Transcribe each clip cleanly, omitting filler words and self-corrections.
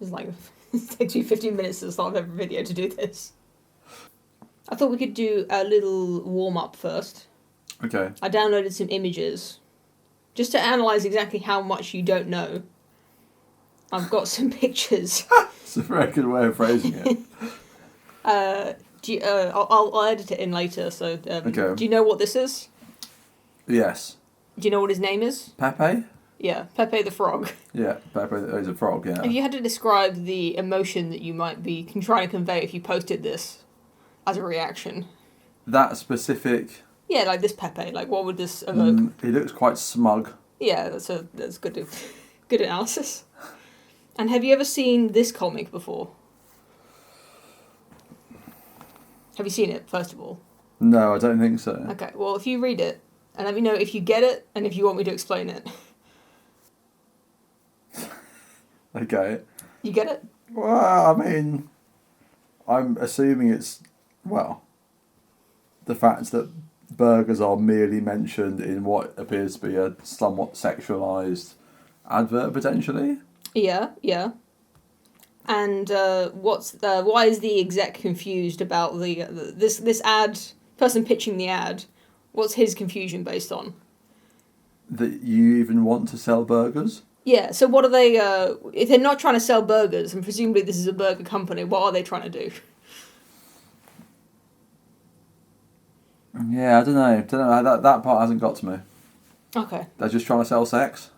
It's like, it takes me 15 minutes to start every video to do this. I thought we could do a little warm-up first. Okay. I downloaded some images just to analyse exactly how much you don't know. I've got some pictures. It's a very good way of phrasing it. I'll edit it in later, so... Okay. Do you know what this is? Yes. Do you know what his name is? Pepe? Yeah, Pepe the Frog. Yeah, Pepe is a frog, yeah. If you had to describe the emotion that you might be trying to convey if you posted this as a reaction... That specific... Yeah, like this Pepe, like what would this evoke? He looks quite smug. Yeah, that's good analysis. And have you ever seen this comic before? Have you seen it, first of all? No, I don't think so. Okay, well, if you read it, and let me know if you get it, and if you want me to explain it. Okay. You get it? Well, I mean, I'm assuming it's, well, the fact that burgers are merely mentioned in what appears to be a somewhat sexualised advert, potentially. Yeah. And why is the exec confused about this ad, person pitching the ad, what's his confusion based on? That you even want to sell burgers? Yeah, so what are they, if they're not trying to sell burgers, and presumably this is a burger company, what are they trying to do? Yeah, I don't know. That part hasn't got to me. Okay. They're just trying to sell sex?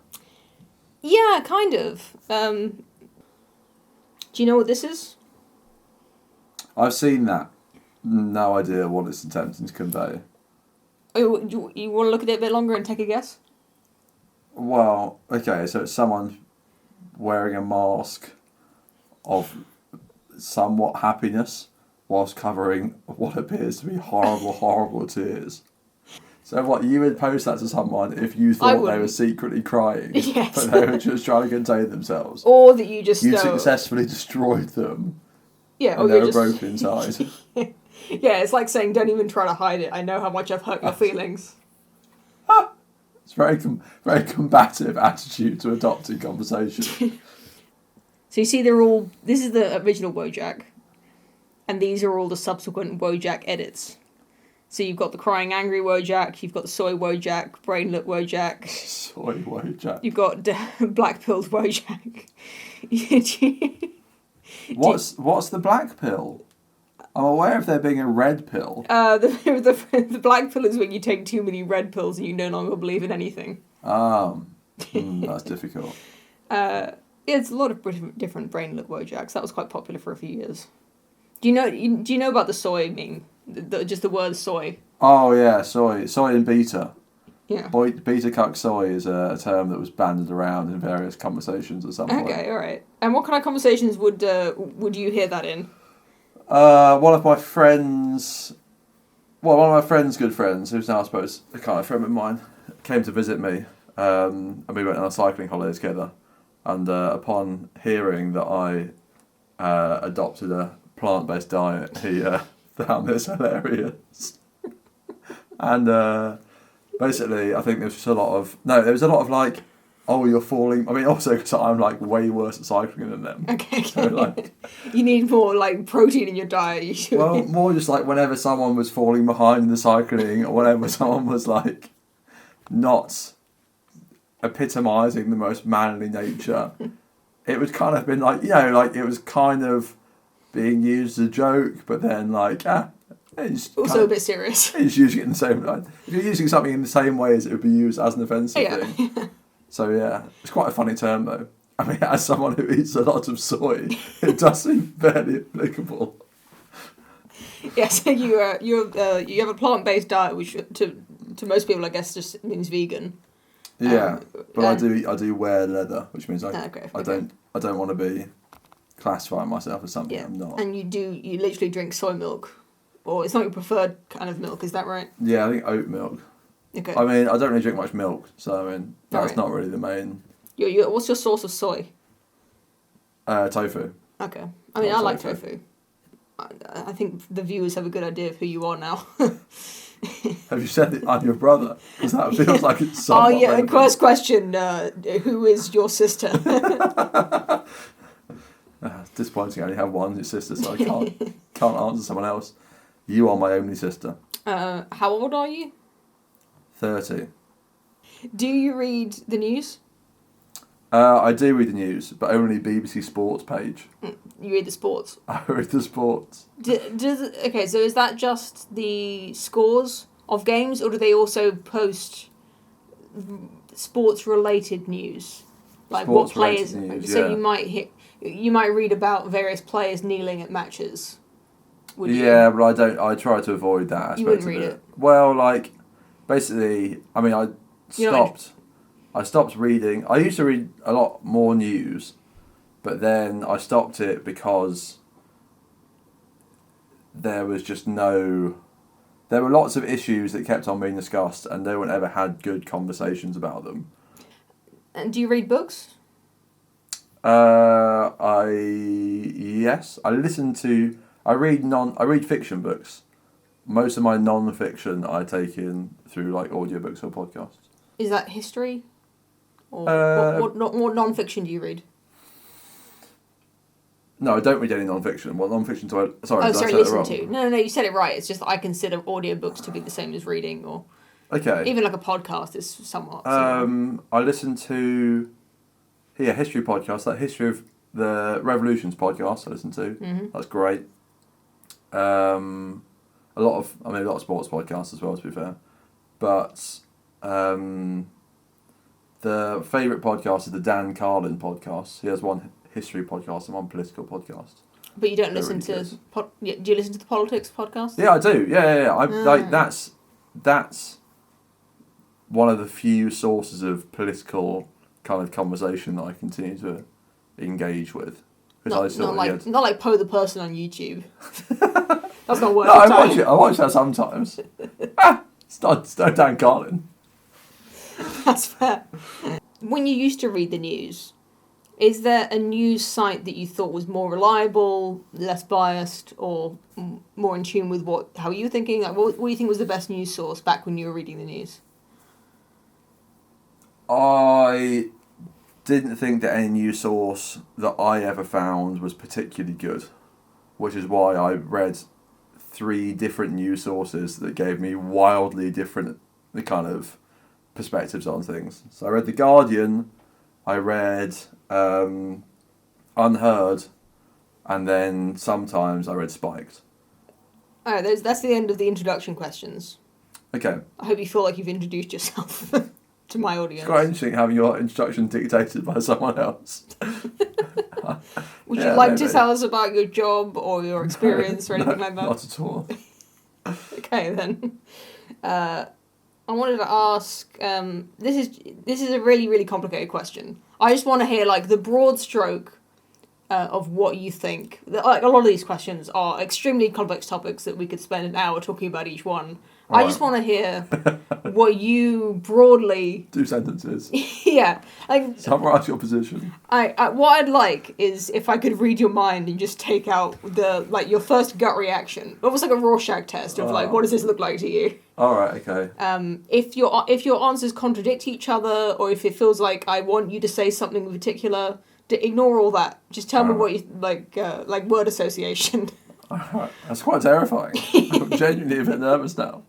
Yeah, kind of. Do you know what this is? I've seen that. No idea what it's attempting to convey. Oh, you want to look at it a bit longer and take a guess? Well, okay, so it's someone wearing a mask of somewhat happiness whilst covering what appears to be horrible, horrible tears. So what, you would post that to someone if you thought they were secretly crying, yes. but they were just trying to contain themselves? Or that you just... You successfully destroyed them. Yeah, and or they you're were just... broken inside. Yeah, it's like saying, don't even try to hide it. I know how much I've hurt your feelings. It's very combative attitude to adopt in conversation. So you see this is the original Wojak, and these are all the subsequent Wojak edits. So you've got the crying angry Wojak, you've got the soy Wojak, brainlet Wojak. Soy Wojak. You've got black pilled Wojak. What's the black pill? I'm aware of there being a red pill. The black pill is when you take too many red pills and you no longer believe in anything. That's difficult. Yeah, it's a lot of different brainlet Wojaks. That was quite popular for a few years. Do you know about the soy meme? Just the word soy. Oh yeah, soy and beta. Yeah. Beta cuck soy is a term that was bandied around in various conversations at some point. Okay, all right. And what kind of conversations would you hear that in? One of my friends' good friends, who's now I suppose a kind of friend of mine, came to visit me, and we went on a cycling holiday together. And upon hearing that I adopted a plant-based diet, he found this hilarious. And basically, I think there was a lot of like, oh, you're falling. I mean, also because I'm like way worse at cycling than them. Okay. So, like, you need more like protein in your diet. You should. Well, more just like whenever someone was falling behind in the cycling, or whenever someone was like not epitomising the most manly nature, it would kind of been like, like it was kind of being used as a joke, but then like it's also a bit serious. It's using it in the same way. If you're using something in the same way as it would be used as an offensive thing. So yeah, it's quite a funny term though. I mean, as someone who eats a lot of soy, it does seem fairly applicable. Yeah, so you have a plant-based diet, which to most people I guess just means vegan. Yeah, but I do wear leather, which means I don't want to be classifying myself as something I'm not. And you literally drink soy milk, or it's not your preferred kind of milk, is that right? Yeah, I think oat milk. Okay. I mean, I don't really drink much milk, so I mean that's not really the main. What's your source of soy? Tofu. Okay. I mean, I like tofu. I think the viewers have a good idea of who you are now. Have you said that I'm your brother? Because that feels like it's somewhat relevant. First question, who is your sister? disappointing. I only have one sister, so I can't answer someone else. You are my only sister. How old are you? 30. Do you read the news? I do read the news, but only BBC Sports page. You read the sports? I read the sports. Okay, so is that just the scores of games, or do they also post sports-related news? Like what players... News, so yeah. you might read about various players kneeling at matches. Would you? Yeah, but I try to avoid that aspect. You wouldn't read it? Well, like, basically, I mean, I stopped reading. I used to read a lot more news, but then I stopped it because there was just no... There were lots of issues that kept on being discussed, and no one ever had good conversations about them. And do you read books? Yes, I read fiction books. Most of my non-fiction I take in through like audiobooks or podcasts. Is that history? Or what non-fiction do you read? No, I don't read any non-fiction. What non-fiction do I... Sorry, oh, did sorry, I say listen that wrong? to. No, you said it right. It's just that I consider audiobooks to be the same as reading, or... Okay. Even like a podcast is somewhat... I listen to... Yeah, history podcasts. That History of the Revolutions podcast I listen to. Mm-hmm. That's great. A lot of sports podcasts as well, to be fair. But the favourite podcast is the Dan Carlin podcast. He has one history podcast and one political podcast. But you don't listen to... do you listen to the politics podcast? Yeah, I do. Yeah. Like that's one of the few sources of political kind of conversation that I continue to engage with. Not like Poe the Person on YouTube. That's not worth No, I watch that sometimes. It's no Dan Carlin. That's fair. When you used to read the news, is there a news site that you thought was more reliable, less biased, or more in tune with how you were thinking? Like, what do you think was the best news source back when you were reading the news? I didn't think that any news source that I ever found was particularly good, which is why I read 3 different news sources that gave me wildly different kind of perspectives on things. So I read The Guardian, I read Unheard, and then sometimes I read Spiked. Alright, that's the end of the introduction questions. Okay. I hope you feel like you've introduced yourself to my audience. It's quite interesting having your introduction dictated by someone else. Would you like to tell us about your job or your experience or anything like that? Not at all. Okay, then. I wanted to ask, this is a really, really complicated question. I just want to hear, like, the broad stroke of what you think. Like, a lot of these questions are extremely complex topics that we could spend an hour talking about each one. I just want to hear what you broadly... 2 sentences. Yeah. Like, Summarise your position. What I'd like is if I could read your mind and just take out your first gut reaction. Almost like a Rorschach test of what does this look like to you? Alright, okay. If your answers contradict each other, or if it feels like I want you to say something in particular, ignore all that. Just tell me what you like word association. Alright, that's quite terrifying. I'm genuinely a bit nervous now.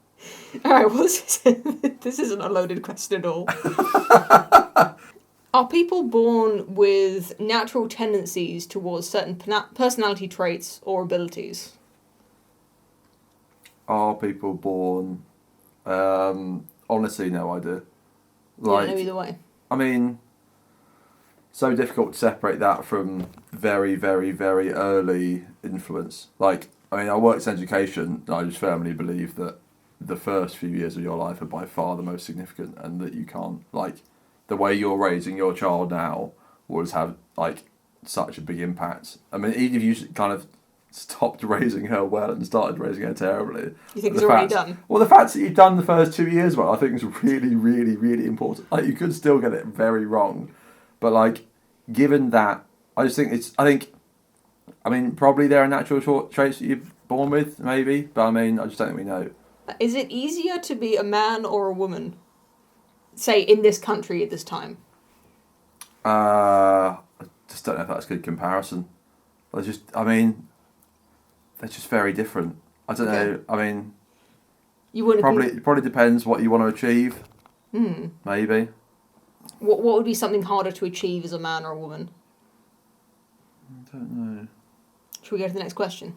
Alright, well, this isn't a loaded question at all. Are people born with natural tendencies towards certain personality traits or abilities? Are people born... honestly, no idea. You don't know either way. I mean, so difficult to separate that from very, very, very early influence. Like, I mean, I worked in education, and I just firmly believe that the first few years of your life are by far the most significant, and that you can't, like, the way you're raising your child now will just have, like, such a big impact. I mean, even if you kind of stopped raising her well and started raising her terribly. You think it's already done? Well, the fact that you've done the first 2 years well, I think is really, really, really important. Like, you could still get it very wrong. But, like, given that, I mean, probably there are natural traits that you're born with, maybe. But, I mean, I just don't think we know. Is it easier to be a man or a woman? Say, in this country at this time? I just don't know if that's a good comparison. They're just, I mean, they're just very different. I don't Okay. know. I mean, You wouldn't it probably depends what you want to achieve. Maybe. What would be something harder to achieve as a man or a woman? I don't know. Should we go to the next question?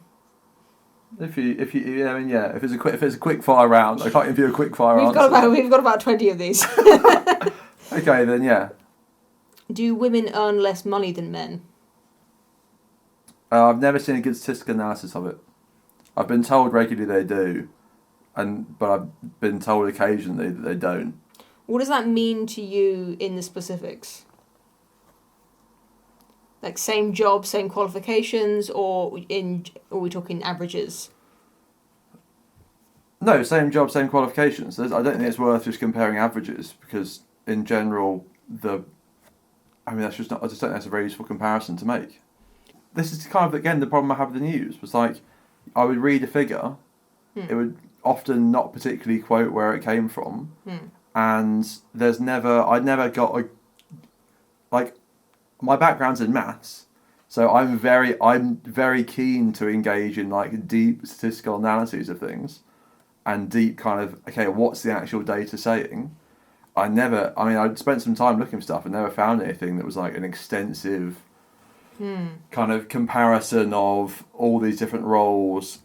If you, I mean, yeah. If it's a quick fire round, I can't give you a quick fire We've answer. got about 20 of these. Okay, then yeah. Do women earn less money than men? I've never seen a good statistical analysis of it. I've been told regularly they do, but I've been told occasionally that they don't. What does that mean to you in the specifics? Like same job, same qualifications, or are we talking averages? No, same job, same qualifications. I don't think it's worth just comparing averages because, in general, that's just not. I just don't think that's a very useful comparison to make. This is kind of again the problem I have with the news. Was like, I would read a figure, it would often not particularly quote where it came from, and I never got my background's in maths, so I'm very keen to engage in like deep statistical analyses of things, and deep kind of okay, what's the actual data saying? I'd spent some time looking for stuff and never found anything that was like an extensive kind of comparison of all these different roles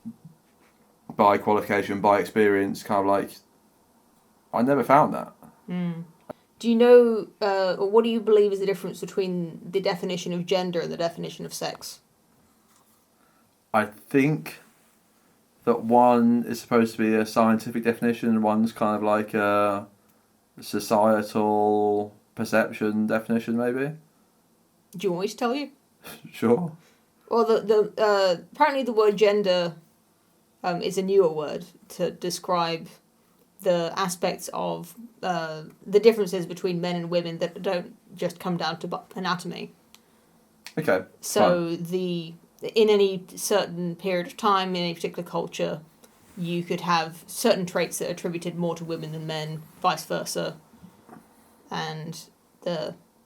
by qualification, by experience, kind of like, I never found that. Do you know, or what do you believe is the difference between the definition of gender and the definition of sex? I think that one is supposed to be a scientific definition and one's kind of like a societal perception definition, maybe. Do you want me to tell you? Sure. Well, apparently the word gender is a newer word to describe the aspects of the differences between men and women that don't just come down to anatomy. Okay. So in any certain period of time, in any particular culture, you could have certain traits that are attributed more to women than men, vice versa. And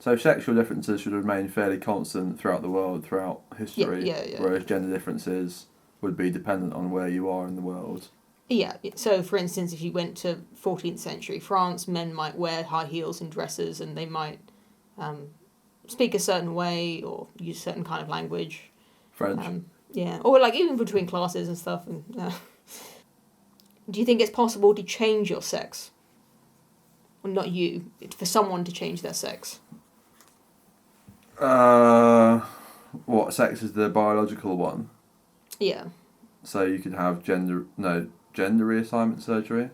So sexual differences should remain fairly constant throughout the world, throughout history, yeah. Whereas gender differences would be dependent on where you are in the world. Yeah, so for instance, if you went to 14th century France, men might wear high heels and dresses, and they might speak a certain way or use a certain kind of language. French. Or like even between classes and stuff. And do you think it's possible to change your sex? Well, not you, for someone to change their sex. What sex is the biological one? Yeah. So you could have gender reassignment surgery.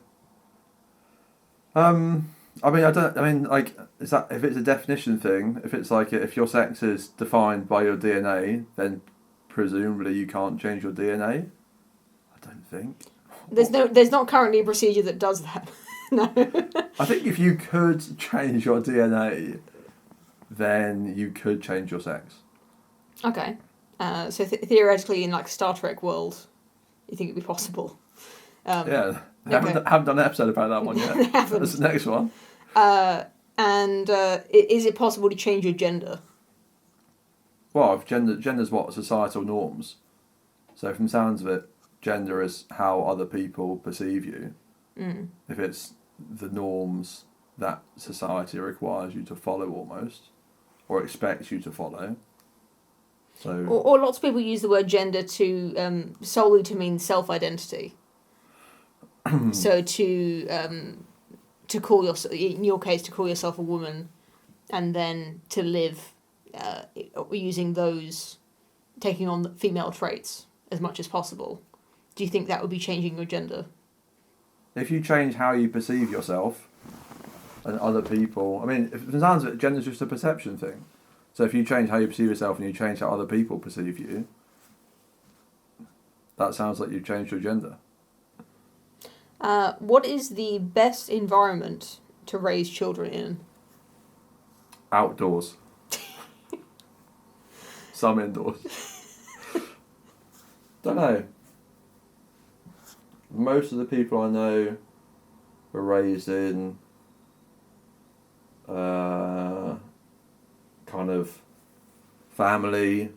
Is that if it's a definition thing? If it's like if your sex is defined by your DNA, then presumably you can't change your DNA. I don't think. There's not currently a procedure that does that. No. I think if you could change your DNA, then you could change your sex. Okay. So theoretically, in like Star Trek world, you think it'd be possible? Yeah. Haven't done an episode about that one yet. That's the next one. And is it possible to change your gender? Well, if gender's what? Societal norms. So from the sounds of it, gender is how other people perceive you. If it's the norms that society requires you to follow almost, or expects you to follow. So. Or lots of people use the word gender to solely to mean self-identity. So to call yourself, in your case, to call yourself a woman, and then to live using those, taking on the female traits as much as possible. Do you think that would be changing your gender? If you change how you perceive yourself and other people, if it sounds like gender's just a perception thing. So if you change how you perceive yourself and you change how other people perceive you, that sounds like you've changed your gender. What is the best environment to raise children in? Outdoors. Some indoors. Don't know. Most of the people I know were raised in kind of family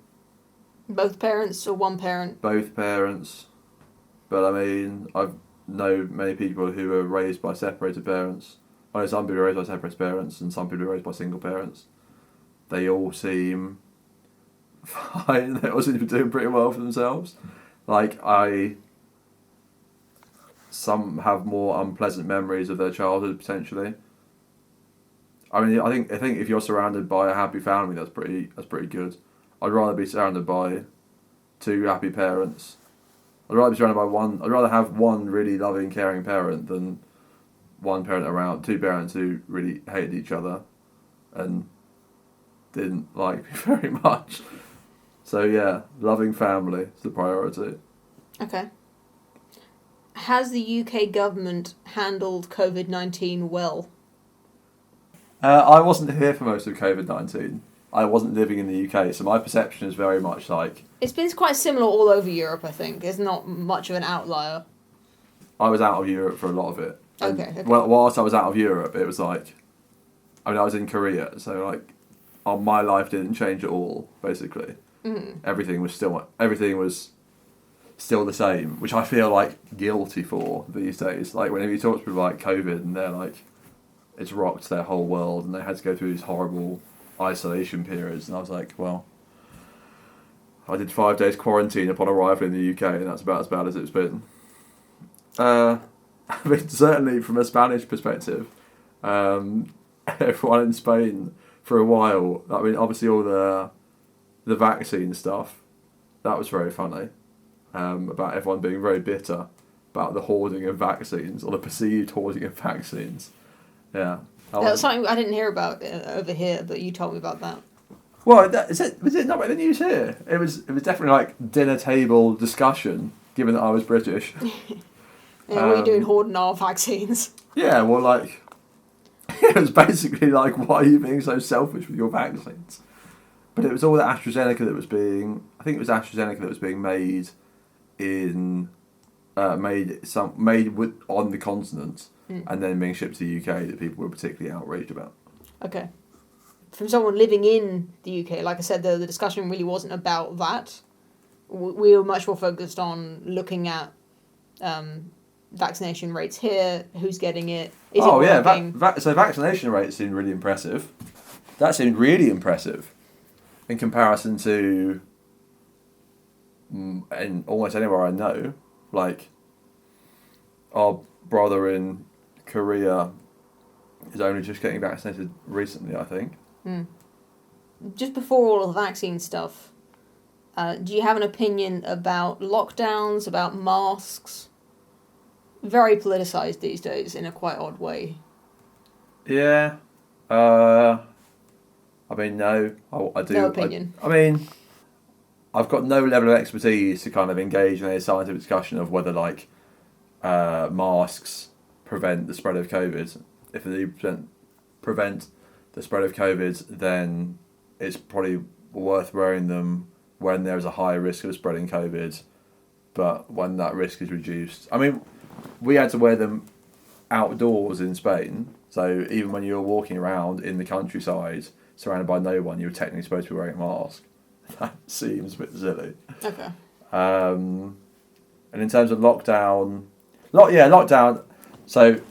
Both parents or one parent? Both parents. But I mean, I know many people who were raised by separated parents. I know some people are raised by separated parents and some people are raised by single parents. They all seem fine. They all seem to be doing pretty well for themselves. Like, some have more unpleasant memories of their childhood, potentially. I mean, I think if you're surrounded by a happy family, that's pretty good. I'd rather be surrounded by two happy parents. I'd rather be surrounded by one. I'd rather have one really loving, caring parent than one parent around two parents who really hated each other and didn't like me very much. So yeah, loving family is the priority. Okay. Has the UK government handled COVID-19 well? I wasn't here for most of COVID-19. I wasn't living in the UK, so my perception is very much like... It's been quite similar all over Europe, I think. It's not much of an outlier. I was out of Europe for a lot of it. Okay. Well, whilst I was out of Europe, it was like... I mean, I was in Korea, so like... my life didn't change at all, basically. Mm. Everything was still the same, which I feel like guilty for these days. Like, whenever you talk to people like COVID and they're like... It's rocked their whole world and they had to go through these horrible isolation periods, and I was like, well, I did 5 days quarantine upon arrival in the UK, and that's about as bad as it's been. I mean, certainly from a Spanish perspective, everyone in Spain for a while, I mean, obviously all the vaccine stuff, that was very funny, about everyone being very bitter about the hoarding of vaccines, or the perceived hoarding of vaccines. Yeah. That was something I didn't hear about over here, but you told me about that. Well, was it not in the news here? It was definitely like dinner table discussion, given that I was British. Yeah, what are you doing hoarding our vaccines? Yeah, well, like, it was basically like, why are you being so selfish with your vaccines? But it was all the AstraZeneca that was being, I think it was AstraZeneca that was being made in, made on the continent, and then being shipped to the UK that people were particularly outraged about. Okay. From someone living in the UK, like I said, the discussion really wasn't about that. We were much more focused on looking at vaccination rates here, who's getting it, is it working? So vaccination rates seemed really impressive. That seemed really impressive in comparison to in almost anywhere I know. Like, our brother in Korea is only just getting vaccinated recently, I think. Just before all of the vaccine stuff, do you have an opinion about lockdowns, about masks? Very politicised these days in a quite odd way. Yeah. I mean, no. I do. No opinion. I mean, I've got no level of expertise to kind of engage in a scientific discussion of whether, like, masks prevent the spread of COVID. If they prevent the spread of COVID, then it's probably worth wearing them when there's a high risk of spreading COVID, but when that risk is reduced. I mean, we had to wear them outdoors in Spain, so even when you were walking around in the countryside, surrounded by no one, you were technically supposed to be wearing a mask. That seems a bit silly. Okay. And in terms of lockdown, so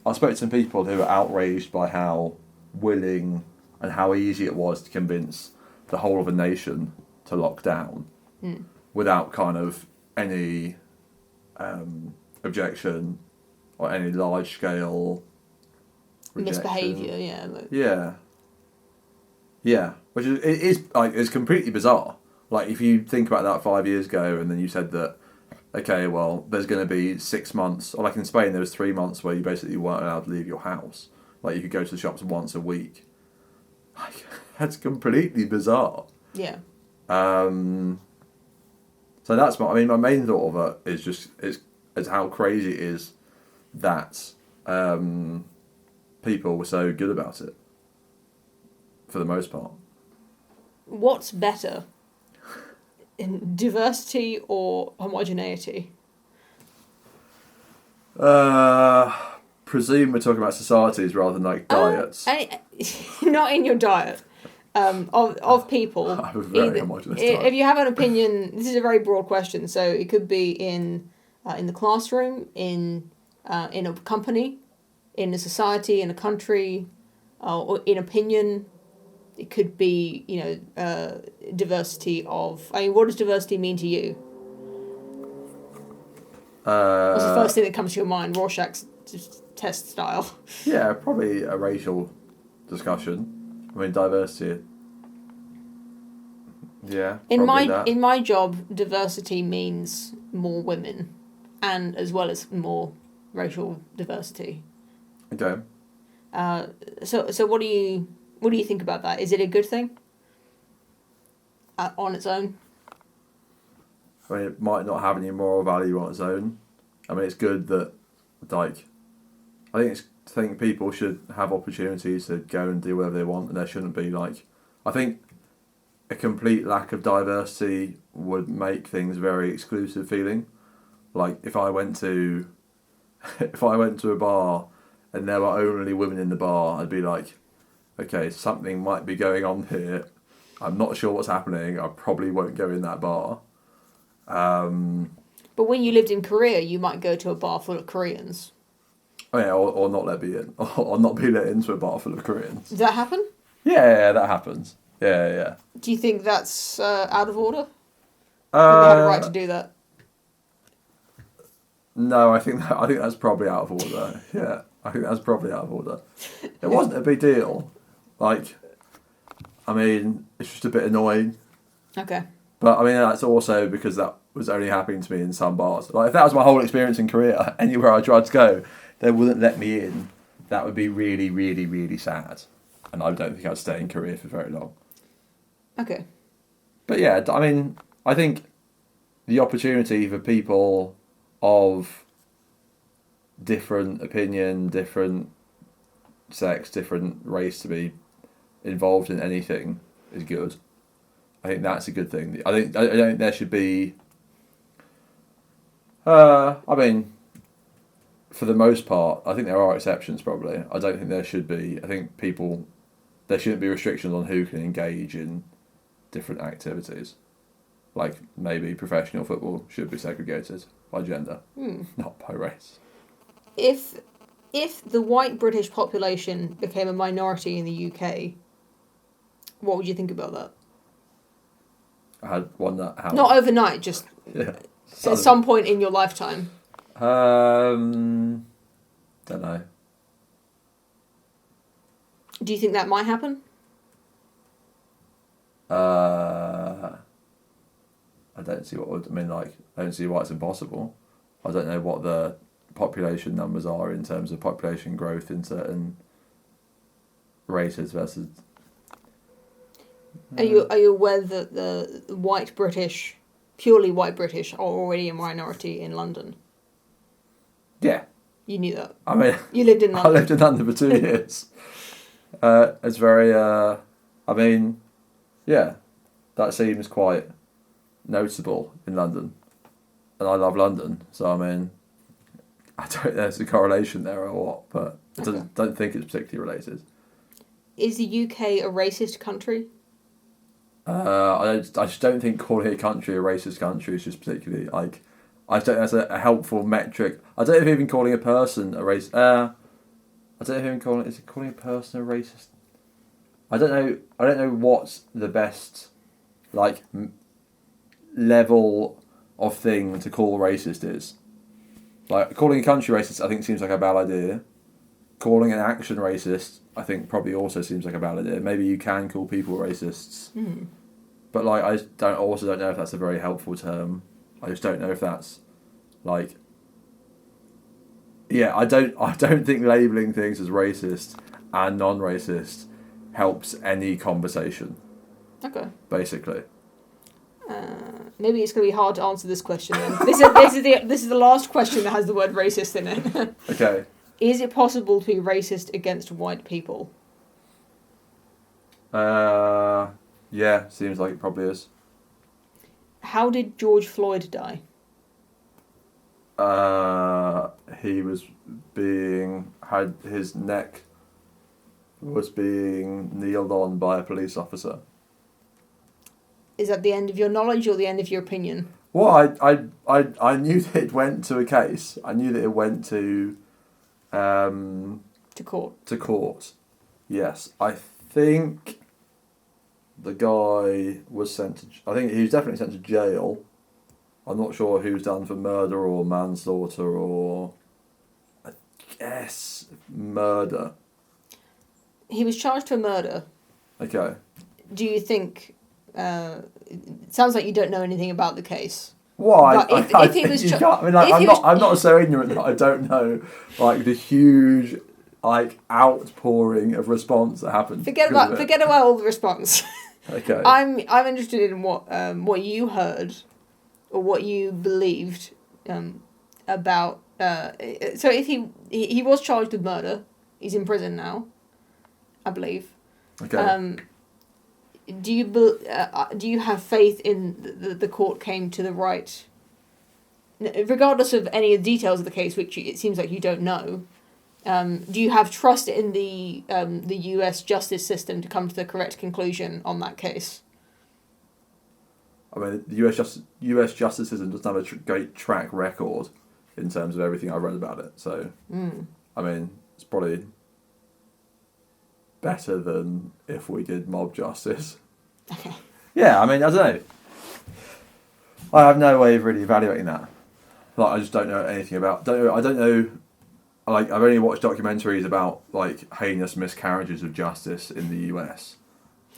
I spoke to some people who were outraged by how willing and how easy it was to convince the whole of a nation to lock down without kind of any objection or any large scale misbehaviour. Yeah, which is like, it's completely bizarre. Like, if you think about that 5 years ago, and then you said that, okay, well, there's going to be 6 months, or like in Spain, there was 3 months where you basically weren't allowed to leave your house. Like, you could go to the shops once a week. Like, that's completely bizarre. Yeah. So that's my main thought of it is how crazy it is that people were so good about it, for the most part. What's better, in diversity or homogeneity? Presume we're talking about societies rather than like diets. Not in your diet. of people. I'm a very homogenous type. If you have an opinion, this is a very broad question, so it could be in the classroom, in a company, in a society, in a country, or in opinion. It could be, diversity of. I mean, what does diversity mean to you? What's the first thing that comes to your mind? Rorschach's test style. Yeah, probably a racial discussion. I mean, diversity. Yeah. In that. my job, diversity means more women, and as well as more racial diversity. Okay. So what do you think about that? Is it a good thing? On its own. I mean, it might not have any moral value on its own. I mean, it's good that, like, I think people should have opportunities to go and do whatever they want, and there shouldn't be, like, I think a complete lack of diversity would make things very exclusive feeling. Like, if I went to a bar and there were only women in the bar, I'd be like, okay, something might be going on here. I'm not sure what's happening. I probably won't go in that bar. But when you lived in Korea, you might go to a bar full of Koreans. Oh yeah, or not let me in, or not be let into a bar full of Koreans. Does that happen? Yeah, that happens. Yeah. Do you think that's out of order? They have a right to do that. No, I think that's probably out of order. Yeah, I think that's probably out of order. It wasn't a big deal. Like, I mean, it's just a bit annoying. Okay. But I mean, that's also because that was only happening to me in some bars. Like, if that was my whole experience in Korea, anywhere I tried to go, they wouldn't let me in. That would be really, really, really sad. And I don't think I'd stay in Korea for very long. Okay. But yeah, I mean, I think the opportunity for people of different opinion, different sex, different race to be involved in anything is good. I think that's a good thing. I don't think there should be. I mean, for the most part, I think there are exceptions. Probably, I don't think there should be. I think there shouldn't be restrictions on who can engage in different activities. Like, maybe professional football should be segregated by gender, not by race. If the white British population became a minority in the UK, what would you think about that? I had one that how Not overnight, just at some point in your lifetime. Don't know. Do you think that might happen? I don't see what would. I mean, like, I don't see why it's impossible. I don't know what the population numbers are in terms of population growth in certain races versus. Are you aware that the white British, purely white British, are already a minority in London? Yeah. You knew that. I mean, you lived in London. I lived in London for 2 years. It's very. I mean, yeah, that seems quite noticeable in London, and I love London. So I mean, I don't know if there's a correlation there or what, but I don't think it's particularly related. Is the UK a racist country? I just don't think calling a country a racist country is just particularly, like, I don't think that's a helpful metric. I don't know if even calling a person a racist. I don't know if even calling a person a racist. I don't know what's the best, like, level of thing to call racist is. Like, calling a country racist, I think, seems like a bad idea. Calling an action racist, I think, probably also seems like a bad idea. Maybe you can call people racists. But, like, I don't know if that's a very helpful term. I just don't know if that's, like... Yeah, I don't think labelling things as racist and non-racist helps any conversation. Okay. Basically. Maybe it's going to be hard to answer this question then. This is the last question that has the word racist in it. Okay. Is it possible to be racist against white people? Yeah, seems like it probably is. How did George Floyd die? He was had his neck was being kneeled on by a police officer. Is that the end of your knowledge or the end of your opinion? Well, I knew that it went to a case. I knew that it went to court. To court. Yes. I think the guy was sent to... I think he was definitely sent to jail. I'm not sure who was done for murder or manslaughter or... I guess murder. He was charged for murder. Okay. Do you think... it sounds like you don't know anything about the case. Why? If he was... I'm not so ignorant that I don't know, like, the huge, like, outpouring of response that happened. Forget about all the response. Okay. I'm interested in what you heard or what you believed about. So if he was charged with murder, he's in prison now, I believe. Okay. Do you have faith in the court came to the right, regardless of any of the details of the case, which it seems like you don't know? Do you have trust in the U.S. justice system to come to the correct conclusion on that case? I mean, the U.S. justice system doesn't have a great track record in terms of everything I've read about it. So, I mean, it's probably better than if we did mob justice. Okay. Yeah, I mean, I don't know. I have no way of really evaluating that. Like, I just don't know anything about. I don't know. Like, I've only watched documentaries about like heinous miscarriages of justice in the US.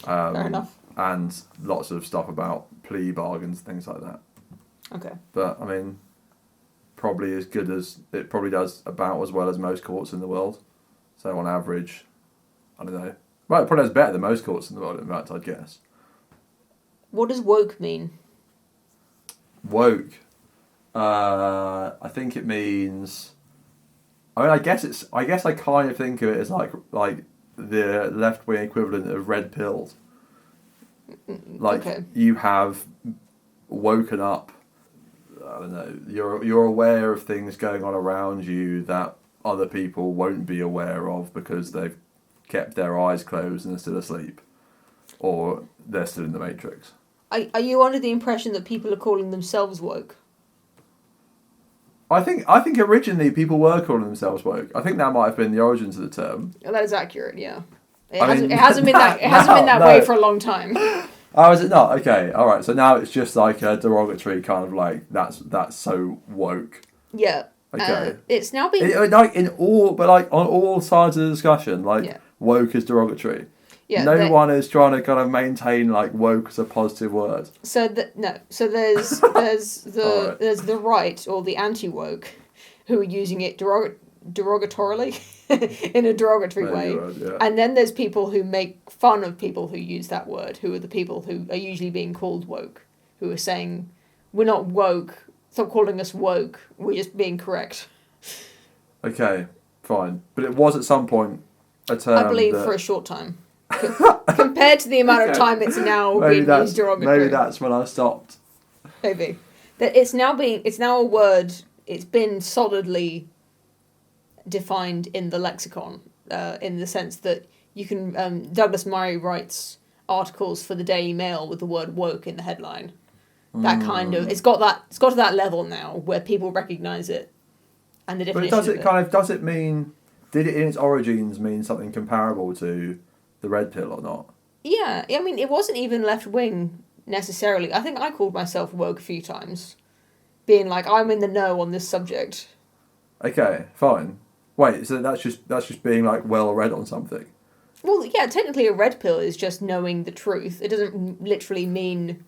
Fair enough. And lots of stuff about plea bargains, things like that. Okay. But I mean, probably as good as it probably does about as well as most courts in the world. So on average, I don't know. Well, it probably does better than most courts in the world. In fact, I'd guess. What does woke mean? Woke. I think it means. I mean, I guess I kind of think of it as like the left wing equivalent of red pilled. Like, okay. You have woken up. I don't know. You're aware of things going on around you that other people won't be aware of because they've kept their eyes closed and are still asleep, or they're still in the Matrix. Are you under the impression that people are calling themselves woke? I think originally people were calling themselves woke. I think that might have been the origins of the term. That is accurate, yeah. It mean, hasn't been that way for a long time. Oh, is it not? Okay, all right. So now it's just like a derogatory kind of like that's so woke. Yeah. Okay. It's now been on all sides of the discussion, woke is derogatory. Yeah. No one is trying to kind of maintain like woke as a positive word. So there's the there's the right or the anti-woke who are using it derogatorily in a derogatory way. Yeah. And then there's people who make fun of people who use that word, who are the people who are usually being called woke, who are saying, we're not woke, stop calling us woke, we're just being correct. Okay, fine. But it was at some point a term I believe for a short time. Compared to the amount of time it's now being used derogatory. Maybe that's when I stopped. Maybe. That it's now a word, it's been solidly defined in the lexicon, in the sense that you can Douglas Murray writes articles for the Daily Mail with the word woke in the headline. That kind of it's got to that level now where people recognise it and the definition. But does it mean, did it in its origins mean something comparable to the red pill or not? Yeah, I mean it wasn't even left wing necessarily. I think I called myself woke a few times, being like I'm in the know on this subject. Okay, fine. Wait, so that's just being like well read on something. Well, yeah, technically a red pill is just knowing the truth. It doesn't literally mean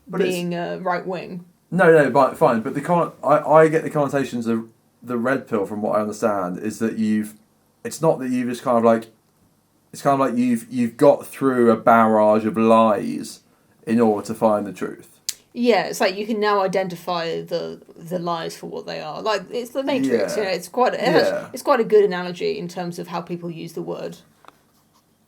being right wing. No, but fine. But I get the connotations of the red pill from what I understand is that it's not that you've just kind of like, it's kind of like you've got through a barrage of lies in order to find the truth. Yeah, it's like you can now identify the lies for what they are. Like it's the Matrix, Yeah. It's quite a good analogy in terms of how people use the word.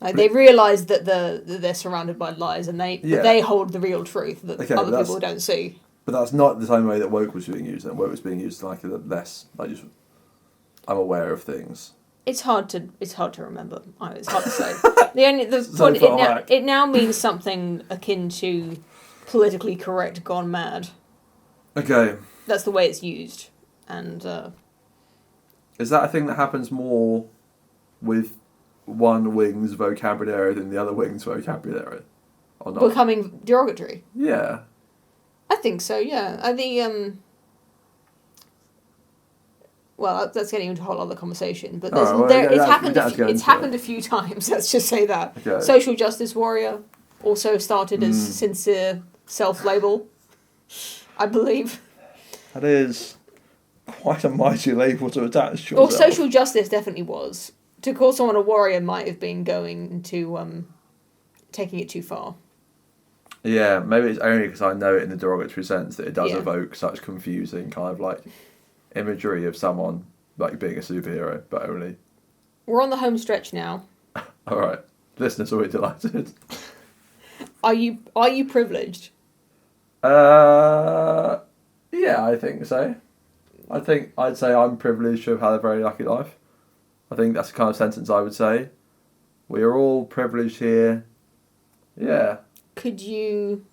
Like they realise that they're surrounded by lies, and they hold the real truth that other people don't see. But that's not the same way that woke was being used. Woke was being used like less like just I'm aware of things. It's hard to remember. It's hard to say. The So point, far back. it now means something akin to politically correct gone mad. Okay. That's the way it's used, and Is that a thing that happens more with one wing's vocabulary than the other wing's vocabulary, or not? becoming derogatory. Yeah. I think so. Yeah, I think. Well, that's getting into a whole other conversation, but it's happened a few times. Let's just say that. Okay. Social justice warrior also started as sincere self-label, I believe. That is quite a mighty label to attach to Or yourself. social justice definitely was. To call someone a warrior might have been going to taking it too far. Yeah, maybe it's only because I know it in the derogatory sense that it does Yeah. evoke such confusing kind of like imagery of someone like being a superhero, but only. We're on the home stretch now. All right, listeners will be delighted. Are you privileged? Yeah, I think so. I'd say I'm privileged to have had a very lucky life. I think that's the kind of sentence I would say. We are all privileged here. Yeah. Could you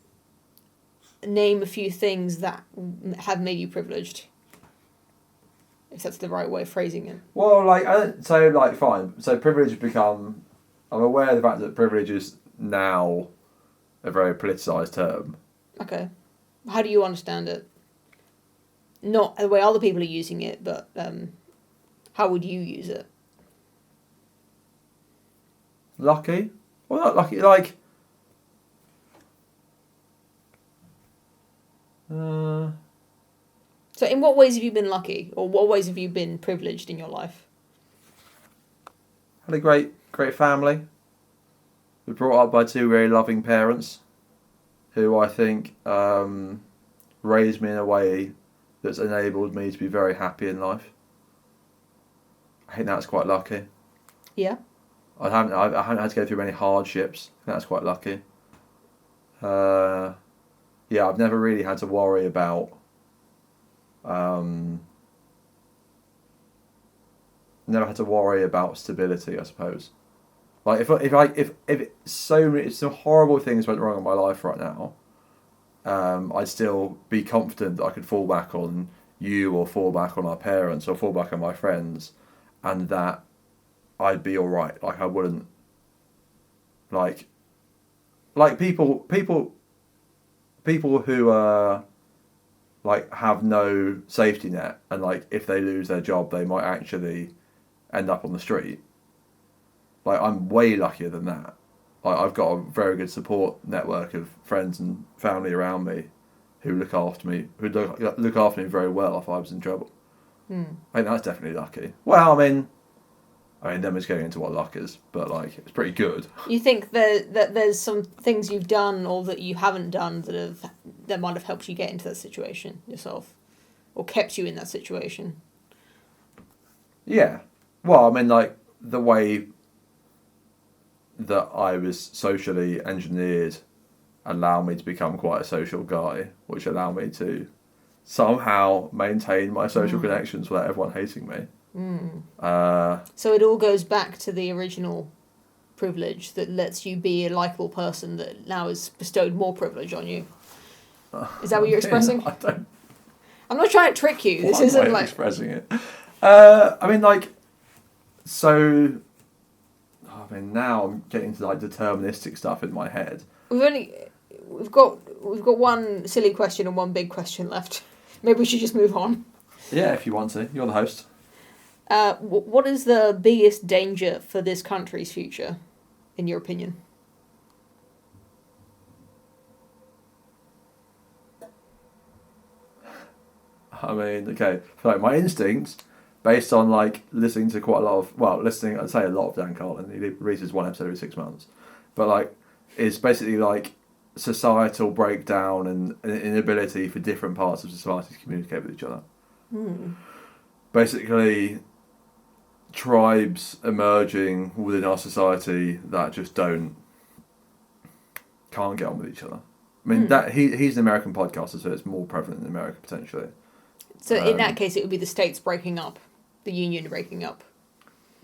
name a few things that have made you privileged? If that's the right way of phrasing it. Well, like, so, like, fine. So privilege has become... I'm aware of the fact that privilege is now a very politicised term. Okay. How do you understand it? Not the way other people are using it, but how would you use it? Lucky? Well, not lucky, like... So in what ways have you been lucky? Or what ways have you been privileged in your life? Had a great family. We were brought up by two very loving parents who I think raised me in a way that's enabled me to be very happy in life. I think that's quite lucky. Yeah. I haven't had to go through many hardships. I think that's quite lucky. Yeah, I've never really had to worry about never had to worry about stability, I suppose. Like if some horrible things went wrong in my life right now, I'd still be confident that I could fall back on you or fall back on our parents or fall back on my friends, and that I'd be all right. Like I wouldn't like people who like have no safety net, and like if they lose their job they might actually end up on the street. Like I'm way luckier than that. Like I've got a very good support network of friends and family around me who look after me very well if I was in trouble. I think that's definitely lucky. Well, I mean then it's going into what luck is, but like it's pretty good. You think that there's some things you've done or that you haven't done that might have helped you get into that situation yourself, or kept you in that situation? Yeah. Well, I mean, like the way that I was socially engineered allowed me to become quite a social guy, which allowed me to somehow maintain my social connections without everyone hating me. So it all goes back to the original privilege that lets you be a likeable person that now has bestowed more privilege on you. Is that what you're expressing? I'm not trying to trick you. This isn't like expressing it. I mean, like, so. I mean, now I'm getting to like deterministic stuff in my head. We've got one silly question and one big question left. Maybe we should just move on. Yeah, if you want to. You're the host. What is the biggest danger for this country's future, in your opinion? I mean, okay, so like my instincts, based on like listening to quite a lot of, I'd say a lot of Dan Carlin. He releases one episode every 6 months, but like it's basically like societal breakdown and an inability for different parts of society to communicate with each other. Basically, tribes emerging within our society that just can't get on with each other. I mean that he's an American podcaster, so it's more prevalent in America potentially. So in that case, it would be the states breaking up, the union breaking up.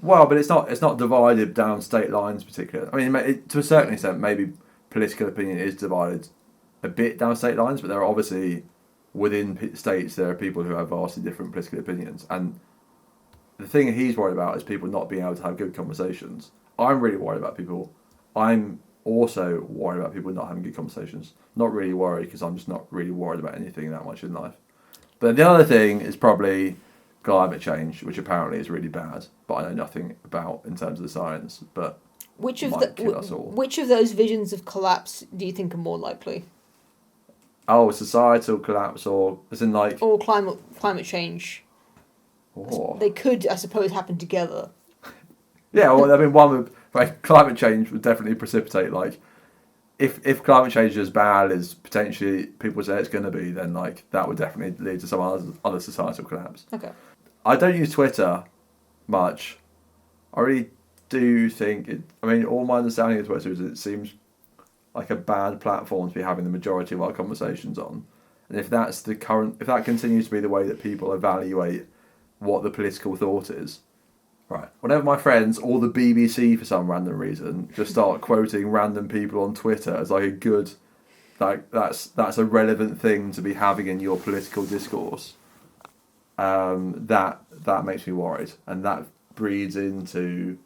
Well, but it's not divided down state lines particularly. I mean, to a certain extent, maybe political opinion is divided a bit down state lines, but there are obviously within states there are people who have vastly different political opinions, and the thing he's worried about is people not being able to have good conversations. I'm really worried about people. I'm also worried about people not having good conversations. Not really worried because I'm just not really worried about anything that much in life. But the other thing is probably climate change, which apparently is really bad, but I know nothing about in terms of the science. But Which of might kill us all. which of those visions of collapse do you think are more likely? Oh, societal collapse, or as in like, Or climate change? oh. They could, I suppose, happen together. Yeah, well, I mean, one would, like, climate change would definitely precipitate, like, if climate change is as bad as potentially people say it's going to be, then like that would definitely lead to some other societal collapse. Okay. I don't use Twitter much. I really do think it. I mean, all my understanding of Twitter is it seems like a bad platform to be having the majority of our conversations on, and if that continues to be the way that people evaluate what the political thought is. Right. Whenever my friends or the BBC for some random reason just start quoting random people on Twitter as like a good, like that's a relevant thing to be having in your political discourse, that makes me worried, and that breeds into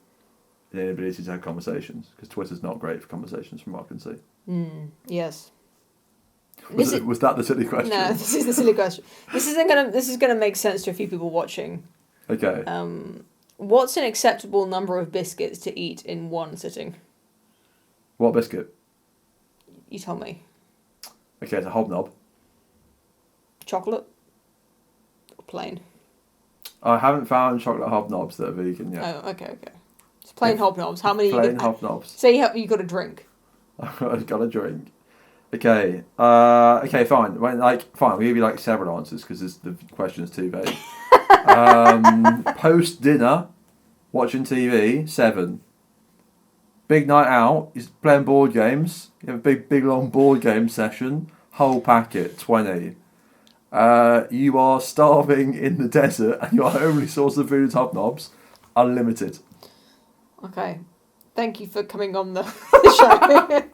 the inability to have conversations because Twitter's not great for conversations, from what I can see. Yes. Was that the silly question? No, this is the silly question. This is gonna make sense to a few people watching. Okay. What's an acceptable number of biscuits to eat in one sitting? What biscuit? You tell me. Okay, it's a hobnob. Chocolate? Or plain? I haven't found chocolate hobnobs that are vegan yet. Oh, okay. It's plain hobnobs. How many? Plain hobnobs. Say you got a drink. I've got a drink. Okay. Okay. Fine. Fine. We'll give you like several answers because the question's too vague. Post dinner, watching TV, 7. Big night out, is playing board games. You have a big long board game session. Whole packet, 20. You are starving in the desert and your only source of food is hobnobs. Unlimited. Okay. Thank you for coming on the show.